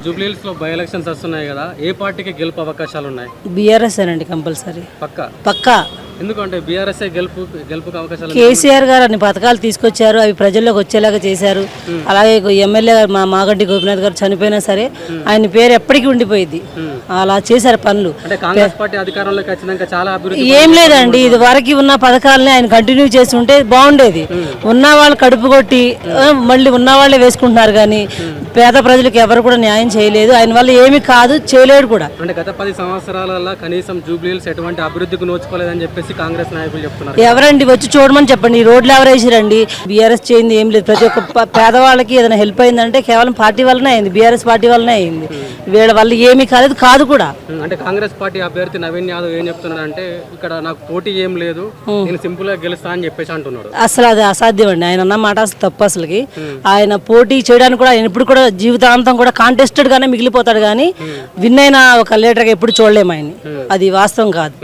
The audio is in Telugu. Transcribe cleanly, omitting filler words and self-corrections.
జూబ్లీహిల్స్ లో బై ఎలక్షన్స్ వస్తున్నాయి కదా, ఏ పార్టీకి గెలుపు అవకాశాలు ఉన్నాయి? బీఆర్ఎస్ అండి కంపల్సరీ పక్కా. ఎందుకంటే బీఆర్ఎస్ గెలుపుకి అవకాశాలు. కేసీఆర్ గారు అన్ని పథకాలు తీసుకొచ్చారు, అవి ప్రజల్లోకి వచ్చేలాగా చేశారు. అలాగే ఎమ్మెల్యే గారు మా మాగంటి గోపినాథ్ గారు చనిపోయినా సరే ఆయన పేరు ఎప్పటికీ ఉండిపోయింది. అలా చేశారు పనులు. అంటే కాంగ్రెస్ పార్టీ అధికారంలోకి వచ్చినాక చాలా అభివృద్ధి ఏం లేదండి, ఇది వరకు ఉన్న పథకాలని ఆయన కంటిన్యూ చేసి ఉంటే బాగుండేది. ఉన్న వాళ్ళు కడుపు కొట్టి మళ్ళీ ఉన్న వాళ్ళే వేసుకుంటున్నారు కానీ పేద ప్రజలకు ఎవరు కూడా న్యాయం చేయలేదు. ఆయన వల్ల ఏమీ కాదు, చేయలేడు కూడా. అంటే గత 10 సంవత్సరాలలో కనీసం జూబ్లీహిల్స్ ఎటువంటి అభివృద్ధికి నోచుకోలేదని చెప్పేసి కాంగ్రెస్ నాయకులు చెప్తున్నారు. ఎవరండి వచ్చి చూడమని చెప్పండి. ఈ రోడ్లు ఎవరు వేసిరండి? బీఆర్ఎస్ చేయింది ఏం లేదు. ప్రతి ఒక్క పేదవాళ్ళకి ఏదైనా హెల్ప్ అయిందంటే కేవలం పార్టీ వల్లనే అయింది, బీఆర్ఎస్ పార్టీ వల్లనే అయింది. వీళ్ళ వల్ల ఏమీ కాలేదు, కాదు కూడా. అంటే కాంగ్రెస్ పార్టీ అభ్యర్థి నవీన్ యాదవ్ ఏం చెప్తున్నాడు అంటే, ఇక్కడ నాకు పోటీ ఏం లేదు, నేను సింపుల్ గా గెలుస్తా అని చెప్పేసి అంటున్నాడు. అసలు అది అసాధ్యం అండి. ఆయన అన్నమాట అసలు తప్పు. అసలుకి ఆయన పోటీ చేయడానికి కూడా ఆయన ఇప్పుడు కూడా జీవితాంతం కూడా కాంటెస్టెడ్ గానే మిగిలిపోతాడు కానీ విన్ అయిన ఒక లీడర్గా ఎప్పుడు చూడలేము ఆయన్ని. అది వాస్తవం కాదు.